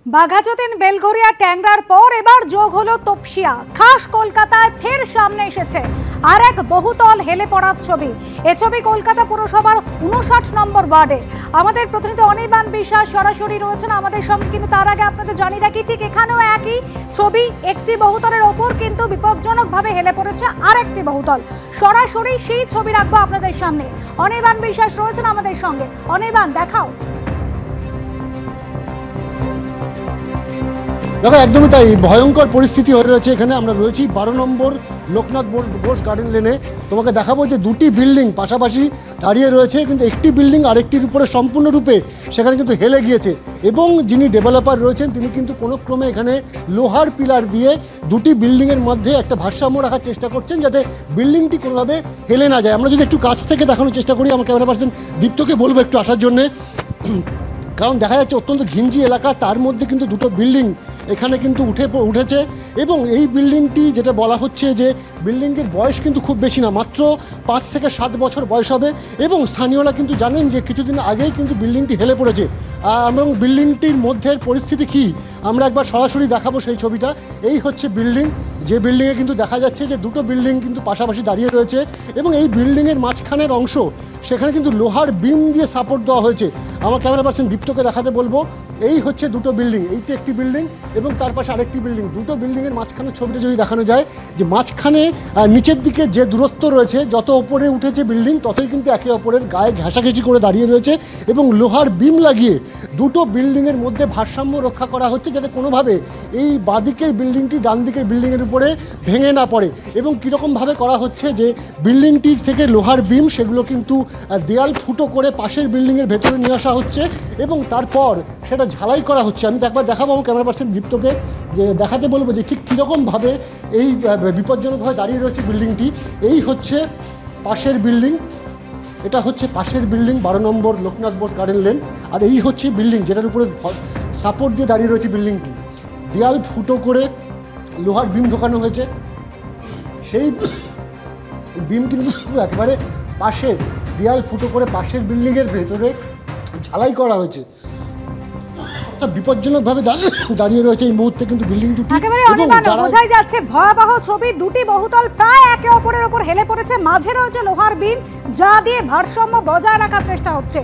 বাঘাযতীন বেলঘরিয়া ট্যাংরার পর এবার যোগ হলো তপসিয়া। খাস কলকাতায় ফের সামনে এসেছে আর এক বহুতল হেলে পড়ার ছবি। এ ছবি কলকাতা পুরসভার 59 নম্বর ওয়ার্ডে। আমাদের প্রতিনিধি অনির্বাণ বিশ্বাস সরাসরি রয়েছেন আমাদের সঙ্গে, কিন্তু তার আগে আপনাদের জানিয়ে রাখি ঠিক এখানেও একই ছবি। একটি বহুতলের ওপর কিন্তু বিপজ্জনকভাবে হেলে পড়েছে আর একটি বহুতল। সরাসরি সেই ছবি রাখবো আপনাদের সামনে। অনির্বাণ বিশ্বাস রয়েছেন আমাদের সঙ্গে। অনির্বাণ, দেখাও। দেখো, একদমই তাই, ভয়ঙ্কর পরিস্থিতি হয়ে রয়েছে এখানে। আমরা রয়েছি 12 নম্বর লোকনাথ বোস গার্ডেন লেনে। তোমাকে দেখাবো যে দুটি বিল্ডিং পাশাপাশি দাঁড়িয়ে রয়েছে, কিন্তু একটি বিল্ডিং আরেকটির উপরে সম্পূর্ণরূপে সেখানে কিন্তু হেলে গিয়েছে। এবং যিনি ডেভেলপার রয়েছেন তিনি কিন্তু কোনো ক্রমে এখানে লোহার পিলার দিয়ে দুটি বিল্ডিংয়ের মধ্যে একটা ভারসাম্য রাখার চেষ্টা করছেন, যাতে বিল্ডিংটি কোনোভাবে হেলে না যায়। আমরা যদি একটু কাছ থেকে দেখানোর চেষ্টা করি, আমার ক্যামেরা পার্সন দীপ্তকে বলবো একটু আসার জন্যে, কারণ দেখা যাচ্ছে অত্যন্ত ঘিঞ্জি এলাকা, তার মধ্যে কিন্তু দুটো বিল্ডিং এখানে কিন্তু উঠেছে। এবং এই বিল্ডিংটি যেটা বলা হচ্ছে যে বিল্ডিংয়ের বয়স কিন্তু খুব বেশি না, মাত্র 5 থেকে 7 বছর বয়স হবে। এবং স্থানীয়রা কিন্তু জানেন যে কিছুদিন আগেই কিন্তু বিল্ডিংটি হেলে পড়েছে। এবং বিল্ডিংটির মধ্যে পরিস্থিতি কী আমরা একবার সরাসরি দেখাবো সেই ছবিটা। এই হচ্ছে বিল্ডিং, যে বিল্ডিংয়ে কিন্তু দেখা যাচ্ছে যে দুটো বিল্ডিং কিন্তু পাশাপাশি দাঁড়িয়ে রয়েছে। এবং এই বিল্ডিংয়ের মাঝখানের অংশ সেখানে কিন্তু লোহার বিম দিয়ে সাপোর্ট দেওয়া হয়েছে। আমার ক্যামেরা পার্সন দীপ্তকে দেখাতে বলবো। এই হচ্ছে দুটো বিল্ডিং, এইটি একটি বিল্ডিং এবং তার পাশে আরেকটি বিল্ডিং। দুটো বিল্ডিংয়ের মাঝখানের ছবিটা যদি দেখানো যায়, যে মাঝখানে নিচের দিকে যে দূরত্ব রয়েছে, যত ওপরে উঠেছে বিল্ডিং ততই কিন্তু একে অপরের গায়ে ঘেঁষাঘেঁষি করে দাঁড়িয়ে রয়েছে। এবং লোহার বিম লাগিয়ে দুটো বিল্ডিংয়ের মধ্যে ভারসাম্য রক্ষা করা হচ্ছে, যাতে কোনোভাবে এই বাঁদিকের বিল্ডিংটি ডান দিকের বিল্ডিংয়ের উপরে ভেঙে না পড়ে। এবং কীরকমভাবে করা হচ্ছে যে বিল্ডিংটির থেকে লোহার বিম সেগুলো কিন্তু দেয়াল ফুটো করে পাশের বিল্ডিংয়ের ভেতরে নিয়ে আসা হচ্ছে এবং তারপর সেটা ঝালাই করা হচ্ছে। আমি একবার দেখাবো আমার ক্যামেরা পার্সন দীপ্তকে, যে দেখাতে বলবো যে ঠিক কীরকমভাবে এই বিপজ্জনকভাবে দাঁড়িয়ে রয়েছে বিল্ডিংটি। এই হচ্ছে পাশের বিল্ডিং, এটা হচ্ছে পাশের বিল্ডিং 12 নম্বর লোকনাথ বোস গার্ডেন লেন। আর এই হচ্ছে বিল্ডিং যেটার উপরে সাপোর্ট দিয়ে দাঁড়িয়ে রয়েছে বিল্ডিংটি। দেয়াল ফুটো করে লোহার বিম ঢোকানো হয়েছে, সেই বিম কিন্তু একেবারে পাশের দেয়াল ফুটো করে পাশের বিল্ডিংয়ের ভেতরে ঝালাই করা হয়েছে। বিপজ্জনকভাবে দাঁড়িয়ে রয়েছে এই মুহূর্তে কিন্তু বিল্ডিং দুটি। একেবারে অনির্বাণ, বোঝাই যাচ্ছে ভয়াবহ ছবি। দুটি বহুতল প্রায় একে অপরের উপর হেলে পড়েছে, মাঝে রয়েছে লোহার বিম, যা দিয়ে ভারসাম্য বজায় রাখার চেষ্টা হচ্ছে।